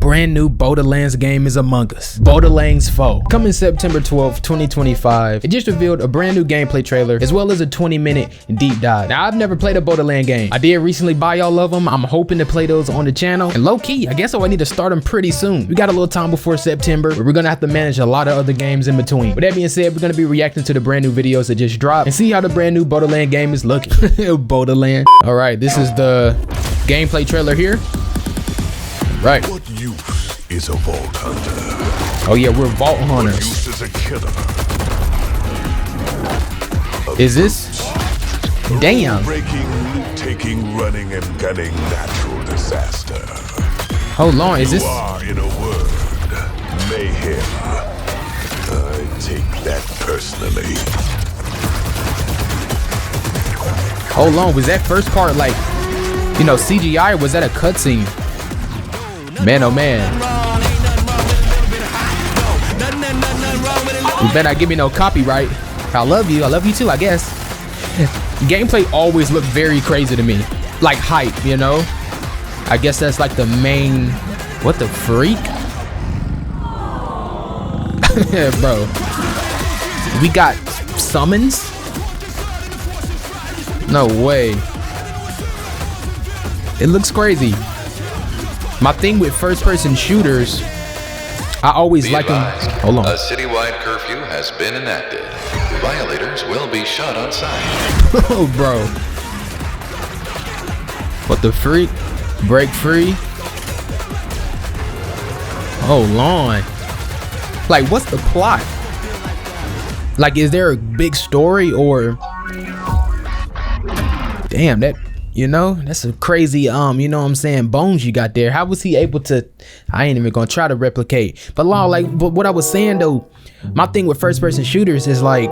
brand new Borderlands game is among us. Borderlands 4. Coming September 12th, 2025. It just revealed a brand new gameplay trailer as well as a 20-minute deep dive. Now, I've never played a Borderlands game. I did recently buy all of them. I'm hoping to play those on the channel. And low key, I guess I need to start them pretty soon. We got a little time before September, but we're gonna have to manage a lot of other games in between. With that being said, we're gonna be reacting to the brand new videos that just dropped and see how the brand new Borderlands game is looking. Borderlands. All right, this is the gameplay trailer here. Right. What use is a vault hunter? Oh yeah, we're vault hunters. What use is a killer? Is this? Damn. Breaking, taking, running, and gunning natural disaster. Hold on, is this? You are, in a word, mayhem. I take that personally. Hold on, was that first part like, you know, CGI, or was that a cutscene? Man, oh man. You better not give me no copyright. I love you too, I guess. Gameplay always looked very crazy to me. Like hype, you know? I guess that's like the main, what the freak? Bro. We got summons? No way. It looks crazy. My thing with first-person shooters, I always like them. Hold on. A citywide curfew has been enacted. Violators will be shot on sight. Oh, bro. What the freak? Break free. Hold on. Like, what's the plot? Like, is there a big story or? Damn, that, you know, that's a crazy, you know what I'm saying, bones you got there. How was he able to? I ain't even gonna try to replicate. But but what I was saying though, my thing with first person shooters is like,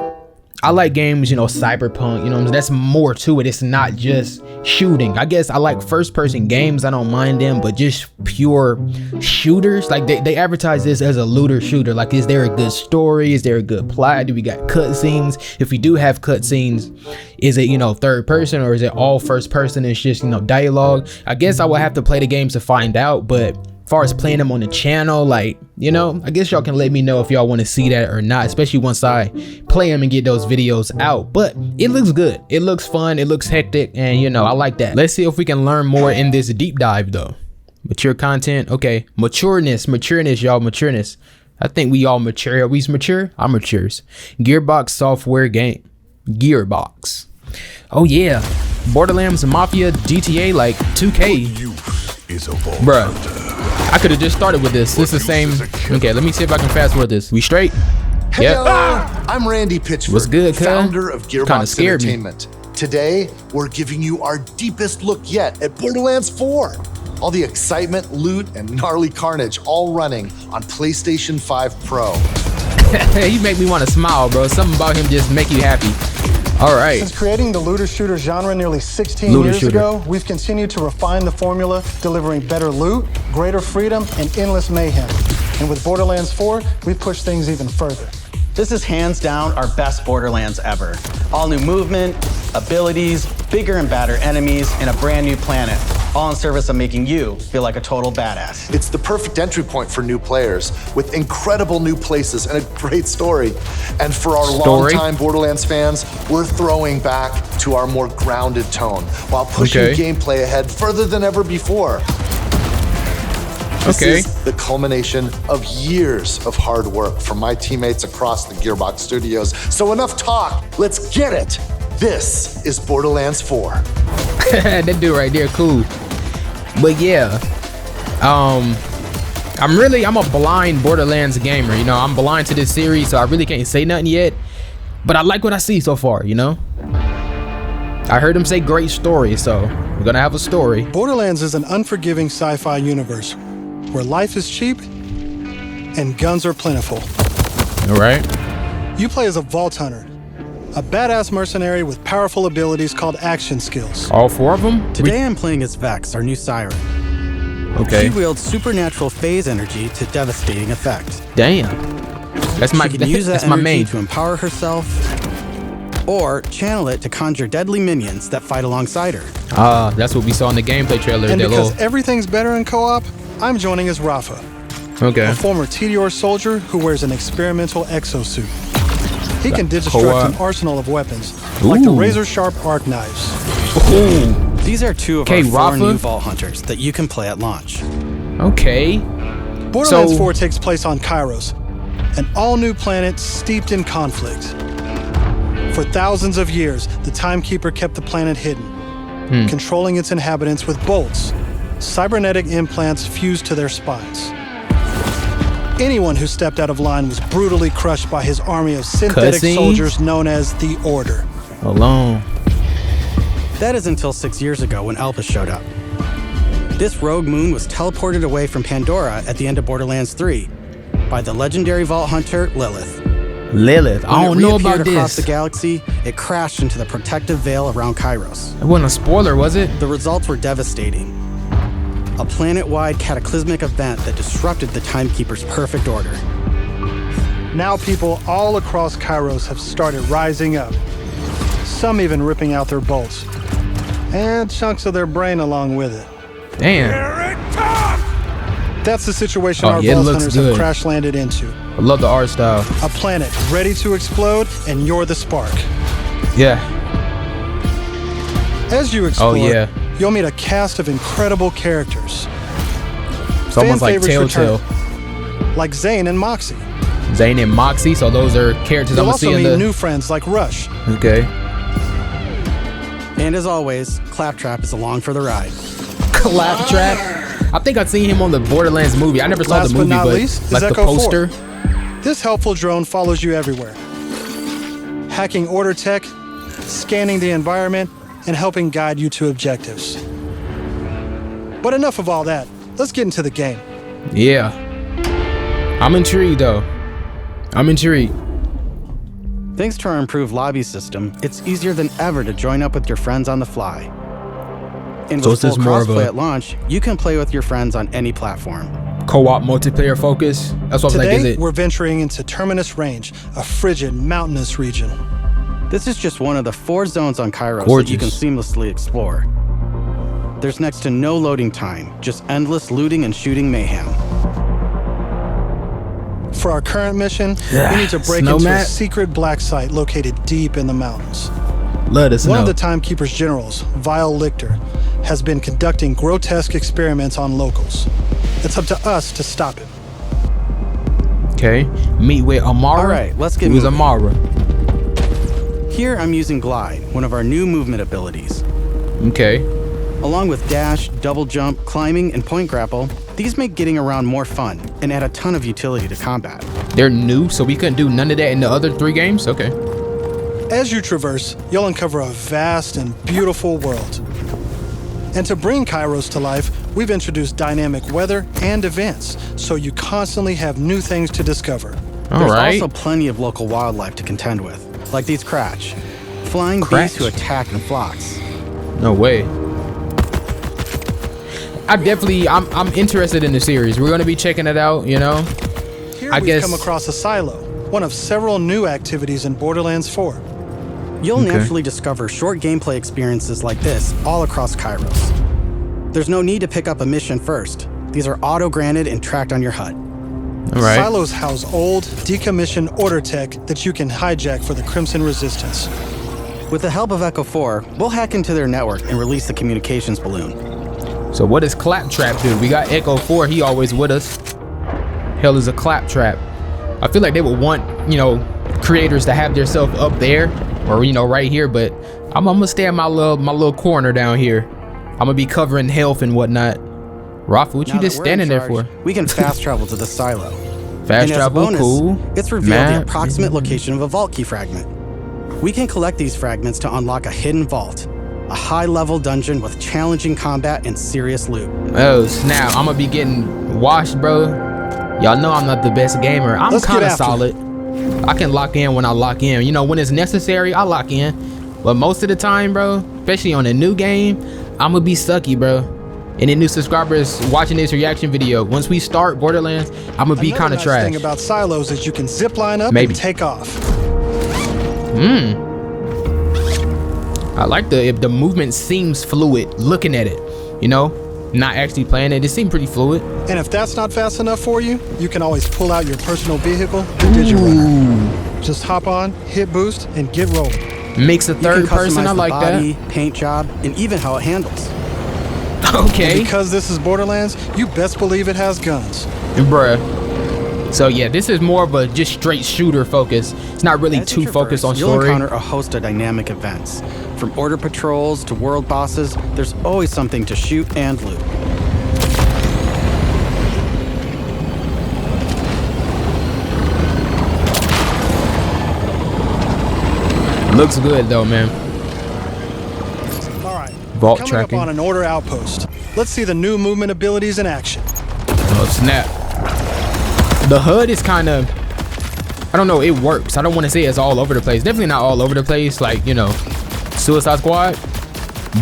I like games, you know, cyberpunk, you know, that's more to it. It's not just shooting. I guess I like first person games. I don't mind them, but just pure shooters. Like they advertise this as a looter shooter. Like, is there a good story? Is there a good plot? Do we got cutscenes? If we do have cutscenes, is it, you know, third person or is it all first person? It's just, you know, dialogue. I guess I will have to play the games to find out, but as far as playing them on the channel, like, you know, I guess y'all can let me know if y'all want to see that or not, especially once I play them and get those videos out. But it looks good, it looks fun, it looks hectic, and you know, I like that. Let's see if we can learn more in this deep dive though. Mature content, okay. Matureness, y'all, matureness. I think we all mature. Are we mature? I'm matures. Gearbox Software game. Gearbox. Oh yeah, Borderlands, Mafia, GTA, like 2K. Bruh, I could have just started with this. This is the same. Okay, let me see if I can fast forward this. We straight? Yep. I'm Randy Pitchford, what's good, founder of Gearbox Entertainment. Today, we're giving you our deepest look yet at Borderlands 4. All the excitement, loot, and gnarly carnage all running on PlayStation 5 Pro. You make me want to smile, bro. Something about him just make you happy. All right. Since creating the looter shooter genre nearly 16 years ago, we've continued to refine the formula, delivering better loot, greater freedom, and endless mayhem. And with Borderlands 4, we've pushed things even further. This is hands down our best Borderlands ever. All new movement, abilities, bigger and badder enemies, and a brand new planet. All in service of making you feel like a total badass. It's the perfect entry point for new players with incredible new places and a great story. And for our longtime Borderlands fans, we're throwing back to our more grounded tone while pushing gameplay ahead further than ever before. This is the culmination of years of hard work from my teammates across the Gearbox studios. So enough talk, let's get it. This is Borderlands 4. That dude right there, cool. But yeah, I'm a blind Borderlands gamer, you know. I'm blind to this series, so I really can't say nothing yet. But I like what I see so far, you know. I heard him say great story, so we're gonna have a story. Borderlands is an unforgiving sci-fi universe where life is cheap and guns are plentiful. All right. You play as a vault hunter, a badass mercenary with powerful abilities called action skills. All four of them? Today I'm playing as Vex, our new siren. Okay. She wields supernatural phase energy to devastating effect. Damn. That's my She can use that that's my energy main. to empower herself or channel it to conjure deadly minions that fight alongside her. That's what we saw in the gameplay trailer. And because everything's better in co-op, I'm joining as Rafa, Okay. a former TDR soldier who wears an experimental exosuit. He can Co-op. deconstruct an arsenal of weapons, like the Ooh. razor-sharp arc knives. Ooh. These are two of Okay, our 4 Rafa. new Vault Hunters that you can play at launch. Okay. Borderlands So- 4 takes place on Kairos, an all-new planet steeped in conflict. For thousands of years, the Timekeeper kept the planet hidden, controlling its inhabitants with bolts, cybernetic implants fused to their spines. Anyone who stepped out of line was brutally crushed by his army of synthetic Cutscenes? soldiers known as the Order. Alone. That is until 6 years ago when Elpis showed up. This rogue moon was teleported away from Pandora at the end of Borderlands 3 by the legendary Vault Hunter Lilith. Lilith. I don't When it know reappeared about across this. the galaxy, it crashed into the protective veil around Kairos. It wasn't a spoiler, was it? The results were devastating. A planet-wide cataclysmic event that disrupted the Timekeeper's perfect order. Now people all across Kairos have started rising up, some even ripping out their bolts, and chunks of their brain along with it. Damn. That's the situation Oh, our yeah, it Vault looks Hunters good. have crash-landed into. I love the art style. A planet ready to explode, and you're the spark. Yeah. As you explore, yeah. you'll meet a cast of incredible characters, It's almost like favorites Telltale. like Zane and Moxie. Zane and Moxie, so those are characters I'm You'll gonna see also in meet the. new friends like Rush. Okay. And as always, Claptrap is along for the ride. Claptrap. I think I've seen him on the Borderlands movie. I never saw Last the but movie, not but least is like the Echo 4. poster. This helpful drone follows you everywhere, hacking order tech, scanning the environment, and helping guide you to objectives. But enough of all that. Let's get into the game. Yeah. I'm intrigued though. I'm intrigued. Thanks to our improved lobby system, it's easier than ever to join up with your friends on the fly. And So with it's full more of crossplay a- at launch, you can play with your friends on any platform. Co-op multiplayer focus. That's what I'm like. Is Today, it? we're venturing into Terminus Range, a frigid, mountainous region. This is just one of the 4 zones on Kairos Gorgeous. that you can seamlessly explore. There's next to no loading time, just endless looting and shooting mayhem. For our current mission, Yeah, we need to break snow into a mat. secret black site located deep in the mountains. Let us One know. of the Timekeeper's generals, Vile Lichter, has been conducting grotesque experiments on locals. It's up to us to stop him. Okay. Meet with Amara. All right, let's get Who's moving. Amara? Here I'm using Glide, one of our new movement abilities. Okay. Along with dash, double jump, climbing, and point grapple, these make getting around more fun and add a ton of utility to combat. They're new, so we couldn't do none of that in the other 3 games? Okay. As you traverse, you'll uncover a vast and beautiful world. And to bring Kairos to life, we've introduced dynamic weather and events, so you constantly have new things to discover. All There's right. also plenty of local wildlife to contend with, like these Cratch, flying Cratch? beasts who attack in flocks. No way. I'm interested in the series. We're gonna be checking it out, you know? Here I we've guess- come across a silo, one of several new activities in Borderlands 4. You'll Okay. naturally discover short gameplay experiences like this all across Kairos. There's no need to pick up a mission first. These are auto-granted and tracked on your HUD. All right. Silos house old, decommissioned order tech that you can hijack for the Crimson Resistance. With the help of Echo-4, we'll hack into their network and release the communications balloon. So what does Claptrap do? We got Echo 4, he always with us. Hell is a Claptrap. I feel like they would want, you know, creators to have themselves up there or, you know, right here, but I'm gonna stay in my little corner down here. I'm gonna be covering health and whatnot. Rafa, what Now you that just we're standing in there charge, for? We can fast travel to the silo. Fast And as a travel, bonus, cool. It's revealed the Map. approximate location of a vault key fragment. We can collect these fragments to unlock a hidden vault, a high-level dungeon with challenging combat and serious loot. Oh snap, I'm gonna be getting washed, bro. Y'all know I'm not the best gamer. I'm Let's get kind of after it. solid. I can lock in when I lock in. You know, when it's necessary, I lock in. But most of the time, bro, especially on a new game, I'm gonna be sucky, bro. And the new subscribers watching this reaction video, once we start Borderlands, I'm gonna be Another kind of nice trash. thing about silos is you can zip line up Maybe. and take off. I like if the movement seems fluid looking at it, you know? not actually playing it. It seemed pretty fluid. And if that's not fast enough for you, you can always pull out your personal vehicle, the Digirunner. Just hop on, hit boost, and get rolling. Makes a third person. I like body, that. paint job, and even how it handles. Okay. And because this is Borderlands, you best believe it has guns. Bruh. So yeah, this is more of a just straight shooter focus. It's not really As you too traverse, focused on you'll story. encounter a host of dynamic events. From order patrols to world bosses, there's always something to shoot and loot. Looks good though, man. All right, Vault coming tracking. up on an order outpost. Let's see the new movement abilities in action. Oh snap. The HUD is kind of, I don't know, it works. I don't want to say it's all over the place. Definitely not all over the place like, you know, Suicide Squad.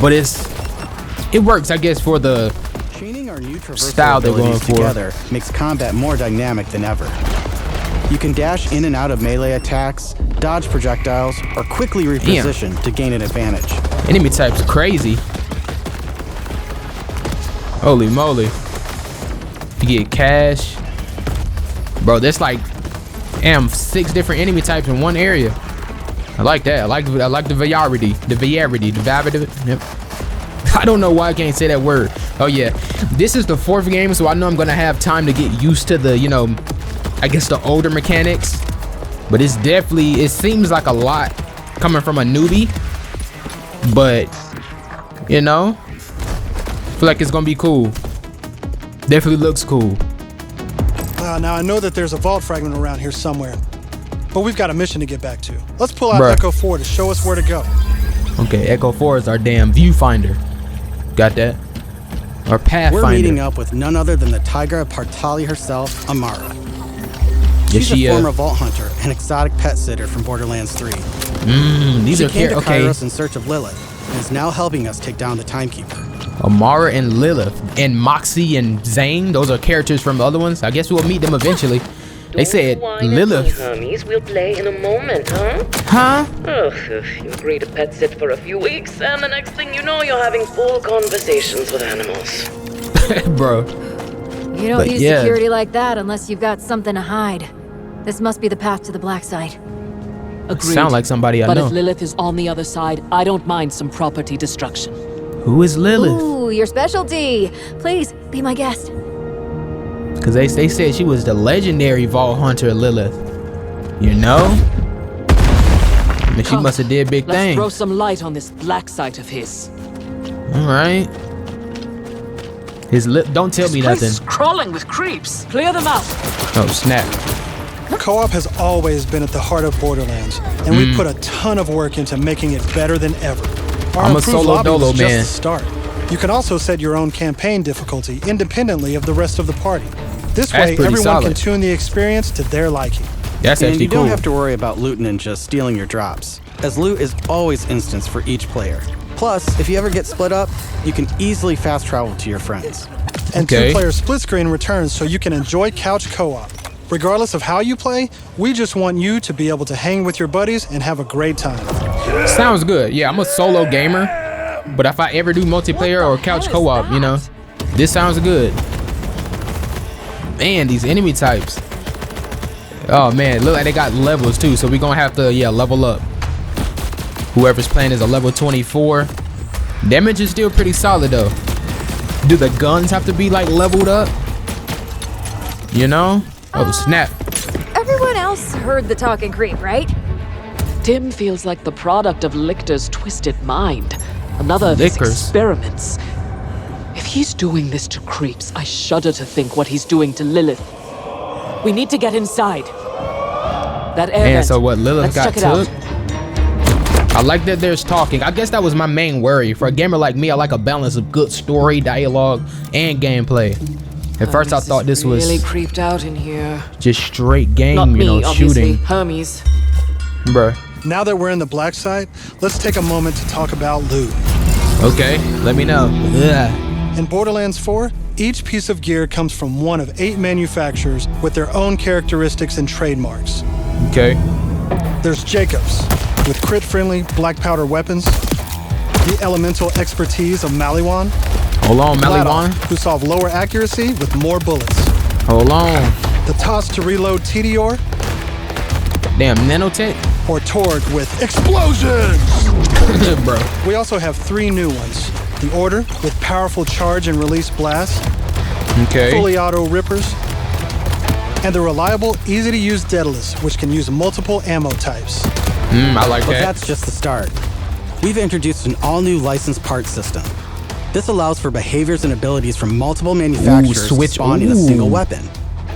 But it works, I guess, for the Chaining our new traversal style they're going abilities for. together makes combat more dynamic than ever. You can dash in and out of melee attacks, dodge projectiles, or quickly reposition to gain an advantage. Enemy type's crazy. Holy moly. You get cash. Bro, there's like 6 different enemy types in one area. I like that. I like the variety. Yep. I don't know why I can't say that word. Oh yeah. This is the 4th game, so I know I'm gonna have time to get used to the, you know, I guess the older mechanics. But it's definitely, it seems like a lot coming from a newbie. But, you know, I feel like it's gonna be cool. Definitely looks cool. Now I know that there's a vault fragment around here somewhere, but we've got a mission to get back to. Let's pull out Bruh. Echo 4 to show us where to go. Okay, Echo 4 is our damn viewfinder. Got that? Our pathfinder. We're meeting up with none other than the Tigra Partali herself, Amara. She's she, a former vault hunter and exotic pet sitter from Borderlands 3. These She are came to okay. Kairos in search of Lilith and is now helping us take down the Timekeeper. Amara and Lilith and Moxie and Zane. Those are characters from the other ones. I guess we'll meet them eventually. They said Lilith. Hermes, we'll play in a moment, huh? Huh? Ugh, you agree to pet sit for a few weeks, and the next thing you know, you're having full conversations with animals. Bro. You don't But use yeah. security like that unless you've got something to hide. This must be the path to the black side. Agreed. Sound like somebody I But know. if Lilith is on the other side, I don't mind some property destruction. Who is Lilith? Ooh, your specialty. Please, be my guest. Because they said she was the legendary vault hunter Lilith. You know? I mean, she Come, must have did big Let's things. throw some light on this black site of his. All right. His lip. Don't tell me This place nothing. is crawling with creeps. Clear them out. Oh snap! Co-op has always been at the heart of Borderlands, and we put a ton of work into making it better than ever. Our I'm a improved solo lobby dolo was just man. the start. You can also set your own campaign difficulty independently of the rest of the party. This That's way, pretty everyone solid. can tune the experience to their liking. That's And actually you don't cool. have to worry about Loot Ninja stealing your drops, as loot is always instanced for each player. Plus, if you ever get split up, you can easily fast travel to your friends. And Okay. 2-player split screen returns so you can enjoy couch co-op. Regardless of how you play, we just want you to be able to hang with your buddies and have a great time. Sounds good. Yeah, I'm a solo gamer, but if I ever do multiplayer or couch co-op, you know, this sounds good. Man, these enemy types. Oh man, look like they got levels too, so we're gonna have to level up. Whoever's playing is a level 24. Damage is still pretty solid though. Do the guns have to be like leveled up? You know? Oh snap. Everyone else heard the talking creep, right? Tim feels like the product of Lictor's twisted mind. Another of his Lictor's? experiments. If he's doing this to creeps, I shudder to think what he's doing to Lilith. We need to get inside. That air And vent. so what Lilith Let's got check it out. took? I like that there's talking. I guess that was my main worry. For a gamer like me, I like a balance of good story, dialogue, and gameplay. At first I thought this was really creeped out in here. just straight game, Not you me, know, obviously. shooting. Hermes. Bruh. Now that we're in the black site, let's take a moment to talk about loot. Okay, let me know. Ugh. In Borderlands 4, each piece of gear comes from one of 8 manufacturers with their own characteristics and trademarks. Okay. There's Jacobs, with crit-friendly black powder weapons, the elemental expertise of Maliwan, Hold on, Maliwan. who solve lower accuracy with more bullets. Hold on. The toss to reload Tedior, Damn, nanotech. or Torg with explosions. Bro. We also have 3 new ones. The Order with powerful charge and release blasts, Okay. fully auto rippers, and the reliable, easy-to-use Daedalus, which can use multiple ammo types. I like But that. that's just the start. We've introduced an all-new licensed parts system. This allows for behaviors and abilities from multiple manufacturers to switch. spawn in a single weapon.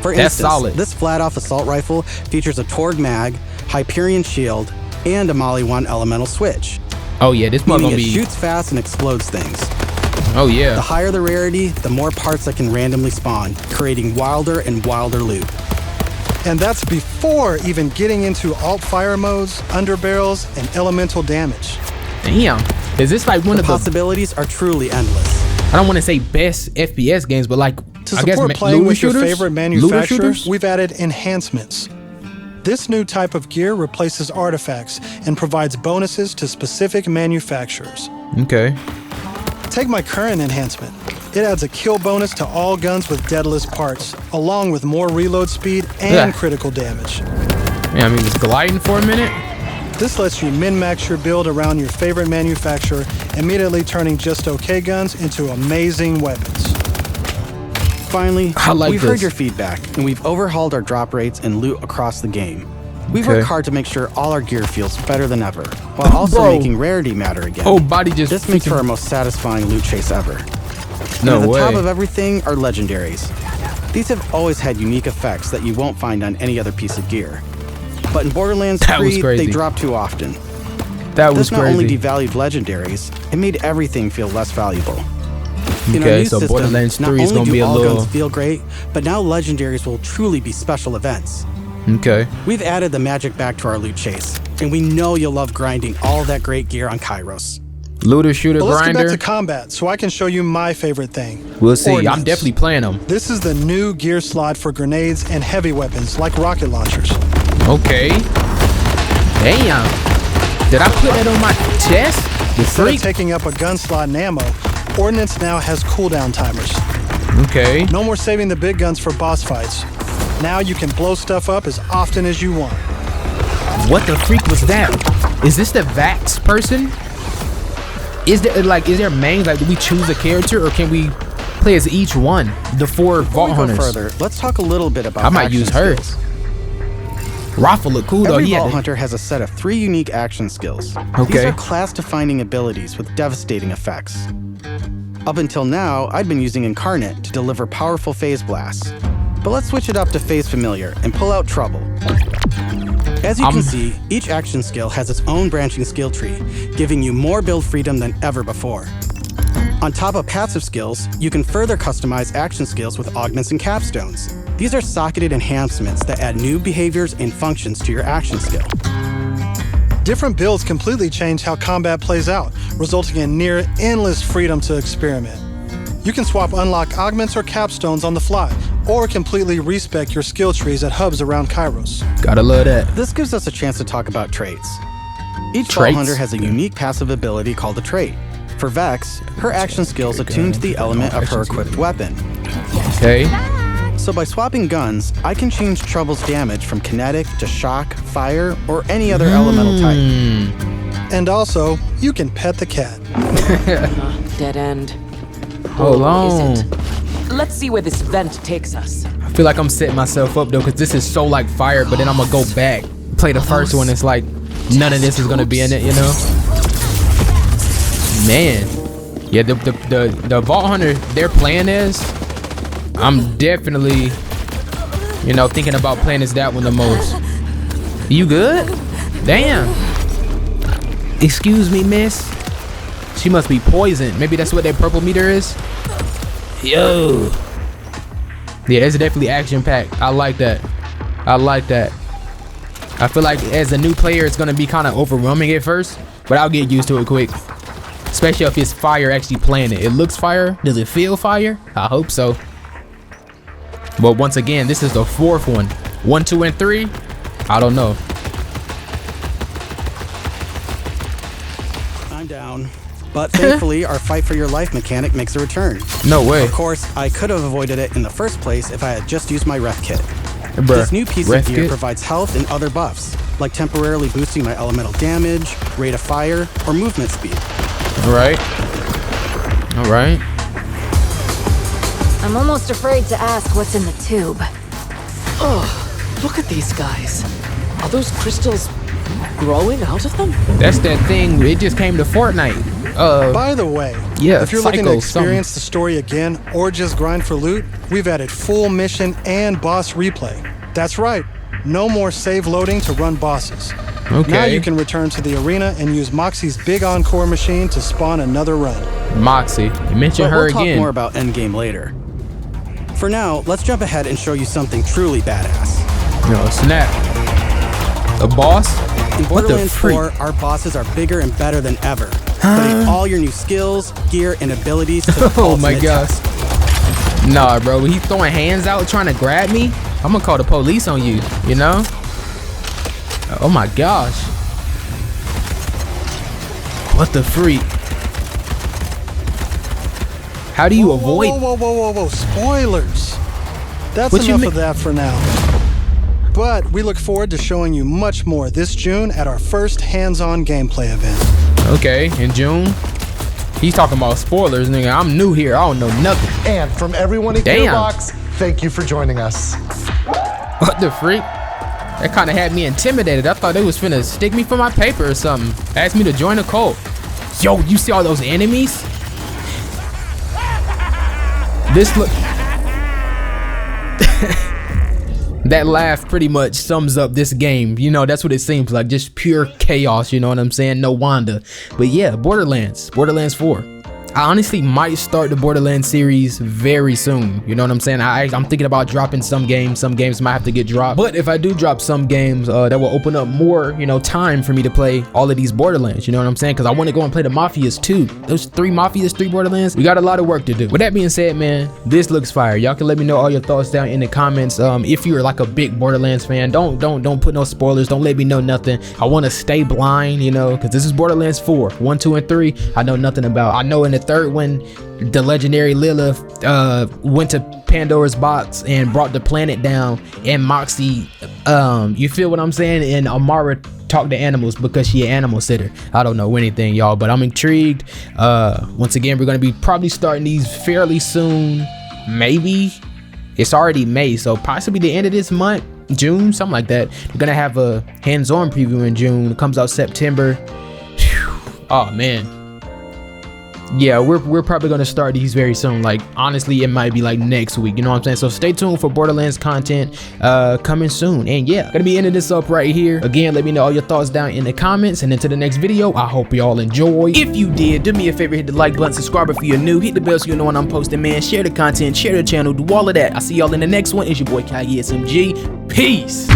For That's instance, solid. this flat-off assault rifle features a Torg mag, Hyperion shield, and a Maliwan elemental switch. Oh yeah, this one Meaning gonna it be. shoots fast and explodes things. Oh yeah. The higher the rarity, the more parts that can randomly spawn, creating wilder and wilder loot. And that's before even getting into alt-fire modes, underbarrels, and elemental damage. Damn. Is this like one The of the? possibilities are truly endless. I don't want to say best FPS games, but like To I guess support playing looter with your shooters? favorite Looter manufacturer, shooters? we've added enhancements. This new type of gear replaces artifacts and provides bonuses to specific manufacturers. Okay. Take my current enhancement. It adds a kill bonus to all guns with Daedalus parts, along with more reload speed and Yeah. critical damage. Yeah, I mean, it's gliding for a minute. This lets you min-max your build around your favorite manufacturer, immediately turning just okay guns into amazing weapons. Finally, I like we've heard this. your feedback, and we've overhauled our drop rates and loot across the game. We've Okay. worked hard to make sure all our gear feels better than ever, while also Bro. making rarity matter again. Oh, body just This makes for freaking- our most satisfying loot chase ever. No and at the way. top of everything are legendaries. These have always had unique effects that you won't find on any other piece of gear. But in Borderlands That was 3, crazy. they drop too often. That was This not only crazy. devalued legendaries, it made everything feel less valuable. In our Okay, new so system, Borderlands not 3 is only gonna do be a all little. guns feel great, but now legendaries will truly be special events. Okay. We've added the magic back to our loot chase, and we know you'll love grinding all that great gear on Kairos. Looter shooter But let's get grinder. back to combat so I can show you my favorite thing. We'll see. I'm Ordnance. definitely playing them. This is the new gear slot for grenades and heavy weapons like rocket launchers. Okay. Damn. Did I put that on my chest? The Instead of freak. taking up a gun slot and ammo, Ordnance now has cooldown timers. Okay. No more saving the big guns for boss fights. Now you can blow stuff up as often as you want. What the freak was that? Is this the Vax person? Is there main, like, do we choose a character or can we play as each one? The 4 Before Vault we go Hunters. further, let's talk a little bit about I might action use her. skills. Rafa look cool though. Every He had Vault the- Hunter has a set of 3 unique action skills. These Okay. are class-defining abilities with devastating effects. Up until now, I'd been using Incarnate to deliver powerful phase blasts. But let's switch it up to Phase Familiar and pull out Trouble. As you can see, each action skill has its own branching skill tree, giving you more build freedom than ever before. On top of passive skills, you can further customize action skills with augments and capstones. These are socketed enhancements that add new behaviors and functions to your action skill. Different builds completely change how combat plays out, resulting in near endless freedom to experiment. You can swap unlock augments or capstones on the fly, or completely respec your skill trees at hubs around Kairos. Gotta love that. This gives us a chance to talk about traits. Each Vault Traits? Hunter has a unique passive ability called a trait. For Vex, her action skills attune to the element of her equipped weapon. Okay. So by swapping guns, I can change Trouble's damage from kinetic to shock, fire, or any other elemental type. And also, you can pet the cat. Dead end. Hold Or is on. it? Let's see where this vent takes us. I feel like I'm setting myself up though, cause this is so like fire. But then I'm gonna go back, play the first one. It's like none of this is gonna be in it, you know. Man, yeah, the Vault Hunter they're playing as, I'm definitely, you know, thinking about playing as that one the most. You good? Damn. Excuse me, miss. She must be poisoned. Maybe that's what that purple meter is. Yo. Yeah, it's definitely action packed. I like that. I like that. I feel like as a new player, it's gonna be kind of overwhelming at first, but I'll get used to it quick. Especially if it's fire actually playing it. It looks fire. Does it feel fire? I hope so. But once again, this is the 4th one. 1, 2, and 3. I don't know. I'm down. But thankfully, our fight for your life mechanic makes a return. No way. Of course, I could have avoided it in the first place if I had just used my ref kit. Bruh, This new piece of gear kit? provides health and other buffs, like temporarily boosting my elemental damage, rate of fire, or movement speed. Alright. Alright. I'm almost afraid to ask what's in the tube. Oh, look at these guys. Are those crystals growing out of them? That's that thing. It just came to Fortnite. By the way, yeah, if you're looking to Psycho experience the story again or just grind for loot, we've added full mission and boss replay. That's right, no more save loading to run bosses. Okay. Now you can return to the arena and use Moxie's big encore machine to spawn another run. Moxie. You mentioned But her we'll talk again. more about endgame later. For now, let's jump ahead and show you something truly badass. No, snap. A boss? In What the Borderlands freak? 4, our bosses are bigger and better than ever, putting all your new skills, gear, and abilities to the Oh my ultimate gosh. test. Nah, bro. He throwing hands out trying to grab me. I'm gonna call the police on you, you know? Oh my gosh. What the freak? How do you avoid? Whoa. Spoilers. That's What you enough mean? of that for now. But we look forward to showing you much more this June at our first hands-on gameplay event. Okay, in June. He's talking about spoilers, nigga. I'm new here. I don't know nothing. And from everyone at Damn. Gearbox, thank you for joining us. What the freak? That kind of had me intimidated. I thought they was finna stick me for my paper or something. Asked me to join a cult. Yo, you see all those enemies? This look. That laugh pretty much sums up this game. You know, that's what it seems like. Just pure chaos, you know what I'm saying? No Wanda. But yeah, Borderlands 4. I honestly might start the Borderlands series very soon. You know what I'm saying? I'm thinking about dropping some games. Some games might have to get dropped. But if I do drop some games, that will open up more, you know, time for me to play all of these Borderlands. You know what I'm saying? Because I want to go and play the Mafias too. Those 3 Mafias, 3 Borderlands. We got a lot of work to do. With that being said, man, this looks fire. Y'all can let me know all your thoughts down in the comments. If you're like a big Borderlands fan, don't put no spoilers. Don't let me know nothing. I want to stay blind, you know, because this is Borderlands 4. 1, 2, and 3. I know nothing about. I know in the 3rd one, the legendary Lilith went to Pandora's box and brought the planet down, and Moxie, you feel what I'm saying? And Amara talked to animals because she an animal sitter. I don't know anything, y'all, but I'm intrigued. Once again, we're gonna be probably starting these fairly soon. Maybe it's already May, so possibly the end of this month, June, something like that. We're gonna have a hands-on preview in June. It comes out September. Whew. Oh man. Yeah, we're probably gonna start these very soon. Like honestly, it might be like next week, you know what I'm saying? So stay tuned for Borderlands content coming soon. And yeah, gonna be ending this up right here. Again, let me know all your thoughts down in the comments, and until the next video, I hope y'all enjoy. If you did, do me a favor, hit the like button, subscribe if you're new, hit the bell so you know when I'm posting, man. Share the content, share the channel, do all of that. I'll see y'all in the next one. It's your boy A.K.A. SMG. Peace.